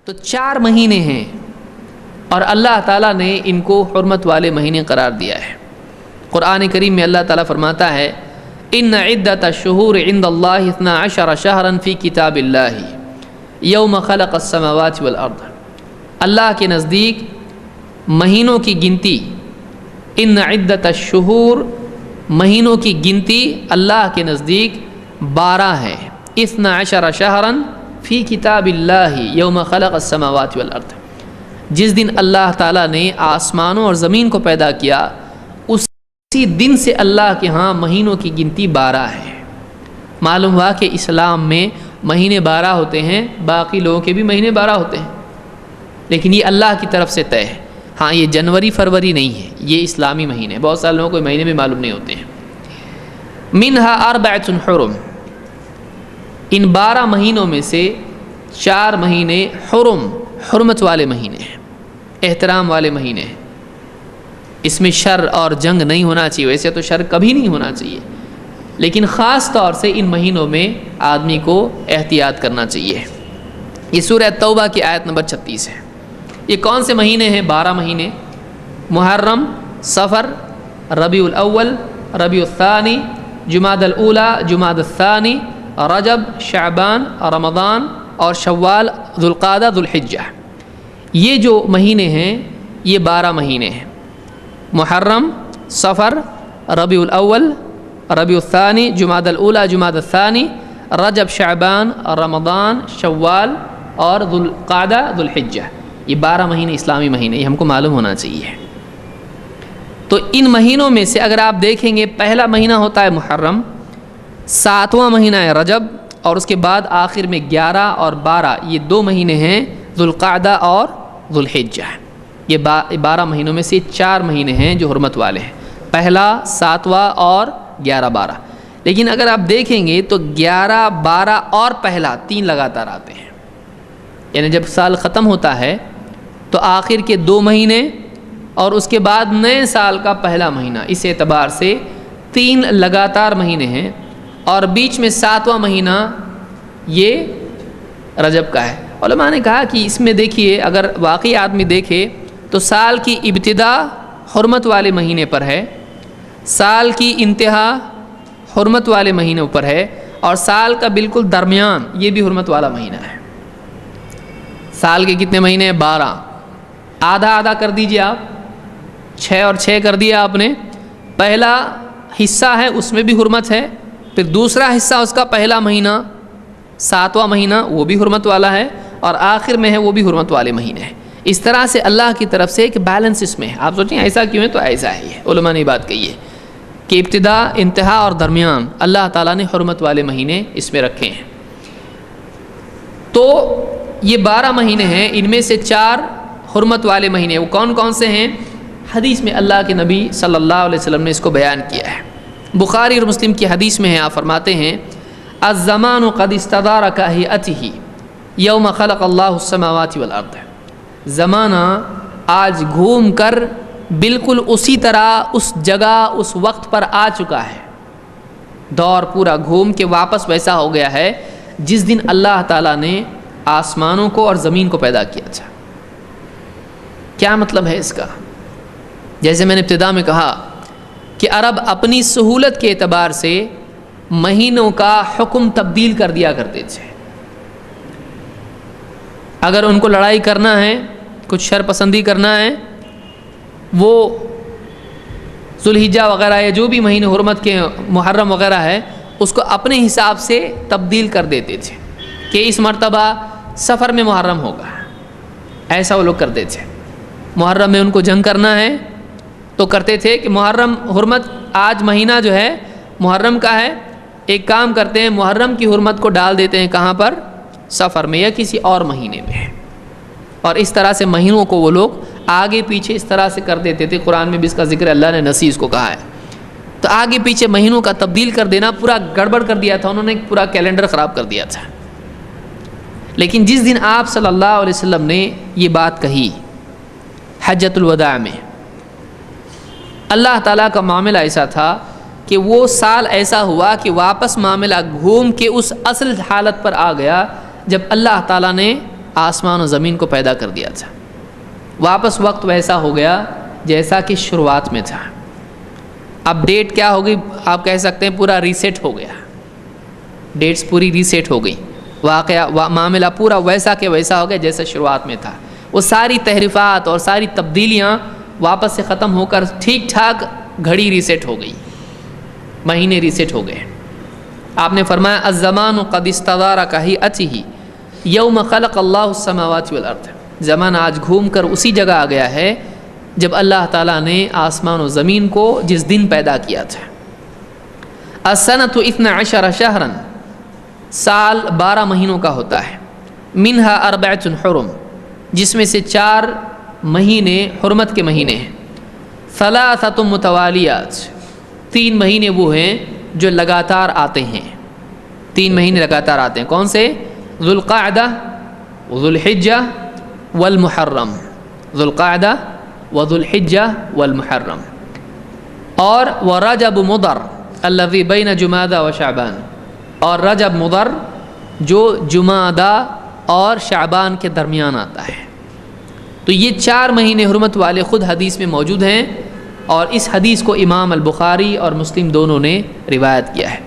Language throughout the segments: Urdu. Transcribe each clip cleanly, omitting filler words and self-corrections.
تو 4 مہینے ہیں اور اللہ تعالیٰ نے ان کو حرمت والے مہینے قرار دیا ہے۔ قرآن کریم میں اللہ تعالیٰ فرماتا ہے ان عدۃ الشہور عند اللہ 12 شہرا فی کتاب اللہ یوم خلق السماوات والارض۔ اللہ کے نزدیک مہینوں کی گنتی، ان عدۃ الشہور مہینوں کی گنتی اللہ کے نزدیک 12 ہے۔ 12 شہرا فی کتاب اللہ یوم خلق السماوات والارض۔ جس دن اللہ تعالیٰ نے آسمانوں اور زمین کو پیدا کیا اسی دن سے اللہ کے ہاں مہینوں کی گنتی 12 ہے۔ معلوم ہوا کہ اسلام میں مہینے 12 ہوتے ہیں، باقی لوگوں کے بھی مہینے 12 ہوتے ہیں، لیکن یہ اللہ کی طرف سے طے ہے۔ ہاں یہ جنوری فروری نہیں ہے، یہ اسلامی مہینے۔ بہت سارے لوگوں کو مہینے بھی معلوم نہیں ہوتے ہیں۔ منہا 4 حرم، ان 12 مہینوں میں سے 4 مہینے حرمت والے مہینے ہیں، احترام والے مہینے ہیں۔ اس میں شر اور جنگ نہیں ہونا چاہیے، ویسے تو شر کبھی نہیں ہونا چاہیے، لیکن خاص طور سے ان مہینوں میں آدمی کو احتیاط کرنا چاہیے۔ یہ سورہ توبہ کی آیت نمبر 36 ہے۔ یہ کون سے مہینے ہیں؟ 12 مہینے: محرم، صفر، ربیع الاول، ربیع الثانی، جمادی الاولی، جمادی الثانی، رجب، شعبان، رمضان اور شوال، ذوالقعدہ، ذوالحجہ۔ یہ جو مہینے ہیں یہ 12 مہینے ہیں: محرم، صفر، ربیع الاول، ربیع الثانی، جمادی الاولی، جمادی الثانی، رجب، شعبان، رمضان، شوال اور ذوالقعدہ، ذوالحجہ۔ یہ 12 مہینے اسلامی مہینے، یہ ہم کو معلوم ہونا چاہیے۔ تو ان مہینوں میں سے اگر آپ دیکھیں گے، پہلا مہینہ ہوتا ہے محرم، 7واں مہینہ ہے رجب، اور اس کے بعد آخر میں 11 اور 12 یہ 2 مہینے ہیں، ذوالقعدہ اور ذوالحجہ۔ یہ 12 مہینوں میں سے 4 مہینے ہیں جو حرمت والے ہیں، پہلا، 7واں اور 11 12۔ لیکن اگر آپ دیکھیں گے تو 11 12 اور پہلا 3 لگاتار آتے ہیں، یعنی جب سال ختم ہوتا ہے تو آخر کے 2 مہینے اور اس کے بعد نئے سال کا پہلا مہینہ، اس اعتبار سے 3 لگاتار مہینے ہیں، اور بیچ میں 7واں مہینہ یہ رجب کا ہے۔ علماء نے کہا کہ اس میں دیکھیے، اگر واقعی آدمی دیکھے تو سال کی ابتدا حرمت والے مہینے پر ہے، سال کی انتہا حرمت والے مہینوں پر ہے، اور سال کا بالکل درمیان یہ بھی حرمت والا مہینہ ہے۔ سال کے کتنے مہینے ہیں؟ 12۔ آدھا آدھا کر دیجئے آپ، 6 اور 6 کر دیا آپ نے۔ پہلا حصہ ہے اس میں بھی حرمت ہے، پھر دوسرا حصہ اس کا پہلا مہینہ 7واں مہینہ وہ بھی حرمت والا ہے، اور آخر میں ہے وہ بھی حرمت والے مہینے ہیں۔ اس طرح سے اللہ کی طرف سے ایک بیلنس اس میں ہے۔ آپ سوچیں ایسا کیوں ہے؟ تو ایسا ہے، یہ علماء نے بات کہی ہے کہ ابتدا، انتہا اور درمیان اللہ تعالیٰ نے حرمت والے مہینے اس میں رکھے ہیں۔ تو یہ 12 مہینے ہیں، ان میں سے 4 حرمت والے مہینے۔ وہ کون کون سے ہیں؟ حدیث میں اللہ کے نبی صلی اللہ علیہ وسلم نے اس کو بیان کیا ہے۔ بخاری اور مسلم کی حدیث میں ہے، آپ فرماتے ہیں الزمان قد استدار کہیئتہ یوم خلق اللہ السماوات والارض۔ زمانہ آج گھوم کر بالکل اسی طرح اس جگہ اس وقت پر آ چکا ہے، دور پورا گھوم کے واپس ویسا ہو گیا ہے جس دن اللہ تعالیٰ نے آسمانوں کو اور زمین کو پیدا کیا تھا۔ کیا مطلب ہے اس کا؟ جیسے میں نے ابتدا میں کہا کہ عرب اپنی سہولت کے اعتبار سے مہینوں کا حکم تبدیل کر دیا کرتے تھے۔ اگر ان کو لڑائی کرنا ہے، کچھ شر پسندی کرنا ہے، وہ ذوالحجہ وغیرہ یا جو بھی مہینے حرمت کے محرم وغیرہ ہے اس کو اپنے حساب سے تبدیل کر دیتے تھے کہ اس مرتبہ سفر میں محرم ہوگا، ایسا وہ لوگ کرتے تھے۔ محرم میں ان کو جنگ کرنا ہے تو کرتے تھے کہ محرم حرمت، آج مہینہ جو ہے محرم کا ہے، ایک کام کرتے ہیں محرم کی حرمت کو ڈال دیتے ہیں کہاں پر؟ سفر میں یا کسی اور مہینے میں، اور اس طرح سے مہینوں کو وہ لوگ آگے پیچھے اس طرح سے کر دیتے تھے۔ قرآن میں بھی اس کا ذکر اللہ نے نسیس کو کہا ہے۔ تو آگے پیچھے مہینوں کا تبدیل کر دینا، پورا گڑبڑ کر دیا تھا انہوں نے، پورا کیلنڈر خراب کر دیا تھا۔ لیکن جس دن آپ صلی اللہ علیہ وسلم نے یہ بات کہی حجۃ الوداع میں، اللہ تعالیٰ کا معاملہ ایسا تھا کہ وہ سال ایسا ہوا کہ واپس معاملہ گھوم کے اس اصل حالت پر آ گیا جب اللہ تعالیٰ نے آسمان و زمین کو پیدا کر دیا تھا، واپس وقت ویسا ہو گیا جیسا کہ شروعات میں تھا۔ اب ڈیٹ کیا ہو گئی؟ آپ کہہ سکتے ہیں پورا ریسیٹ ہو گیا، ڈیٹس پوری ریسیٹ ہو گئی، معاملہ پورا ویسا کہ ویسا ہو گیا جیسا شروعات میں تھا۔ وہ ساری تحریفات اور ساری تبدیلیاں واپس سے ختم ہو کر ٹھیک ٹھاک گھڑی ریسیٹ ہو گئی، مہینے ریسیٹ ہو گئے۔ آپ نے فرمایا الزمان قد استدار کہیئته یوم خلق اللہ السماوات والارض، زمان آج گھوم کر اسی جگہ آ گیا ہے جب اللہ تعالیٰ نے آسمان و زمین کو جس دن پیدا کیا تھا۔ السنۃ 12 شہرا، سال 12 مہینوں کا ہوتا ہے، منہا 4 حرم، جس میں سے 4 مہینے حرمت کے مہینے ہیں، 3 متوالیات، 3 مہینے وہ ہیں جو لگاتار آتے ہیں، 3 مہینے لگاتار آتے ہیں۔ کون سے؟ ذوالقعدہ وذوالحجہ والمحرم، ذوالقعدہ وذوالحجہ والمحرم، اور ورجب مضر الذی بین جمادہ و شعبان، اور رجب مضر جو جمادہ اور شعبان کے درمیان آتا ہے۔ تو یہ 4 مہینے حرمت والے خود حدیث میں موجود ہیں، اور اس حدیث کو امام البخاری اور مسلم دونوں نے روایت کیا ہے۔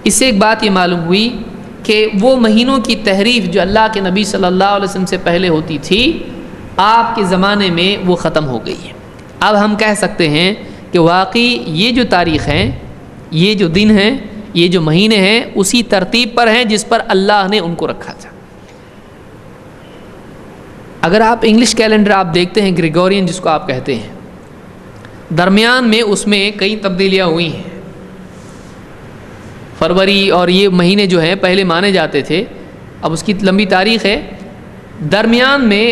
اس سے ایک بات یہ معلوم ہوئی کہ وہ مہینوں کی تحریف جو اللہ کے نبی صلی اللہ علیہ وسلم سے پہلے ہوتی تھی، آپ کے زمانے میں وہ ختم ہو گئی ہے۔ اب ہم کہہ سکتے ہیں کہ واقعی یہ جو تاریخ ہیں، یہ جو دن ہیں، یہ جو مہینے ہیں، اسی ترتیب پر ہیں جس پر اللہ نے ان کو رکھا تھا۔ اگر آپ انگلش کیلنڈر آپ دیکھتے ہیں، گریگورین جس کو آپ کہتے ہیں، درمیان میں اس میں کئی تبدیلیاں ہوئی ہیں۔ فروری اور یہ مہینے جو ہیں پہلے مانے جاتے تھے، اب اس کی لمبی تاریخ ہے۔ درمیان میں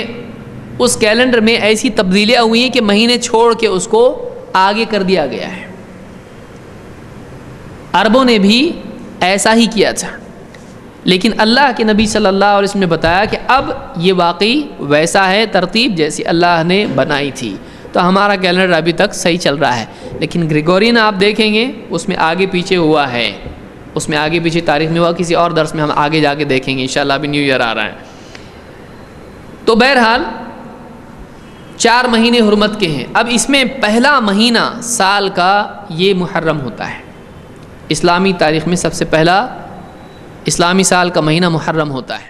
اس کیلنڈر میں ایسی تبدیلیاں ہوئی ہیں کہ مہینے چھوڑ کے اس کو آگے کر دیا گیا ہے۔ عربوں نے بھی ایسا ہی کیا تھا، لیکن اللہ کے نبی صلی اللہ علیہ وسلم نے بتایا کہ اب یہ واقعی ویسا ہے ترتیب جیسی اللہ نے بنائی تھی، تو ہمارا کیلنڈر ابھی تک صحیح چل رہا ہے۔ لیکن گریگورین آپ دیکھیں گے اس میں آگے پیچھے ہوا ہے، اس میں آگے پیچھے تاریخ میں ہوا، کسی اور درس میں ہم آگے جا کے دیکھیں گے انشاءاللہ، ابھی نیو ایئر آ رہا ہے۔ تو بہرحال 4 مہینے حرمت کے ہیں۔ اب اس میں پہلا مہینہ سال کا یہ محرم ہوتا ہے، اسلامی تاریخ میں سب سے پہلا اسلامی سال کا مہینہ محرم ہوتا ہے۔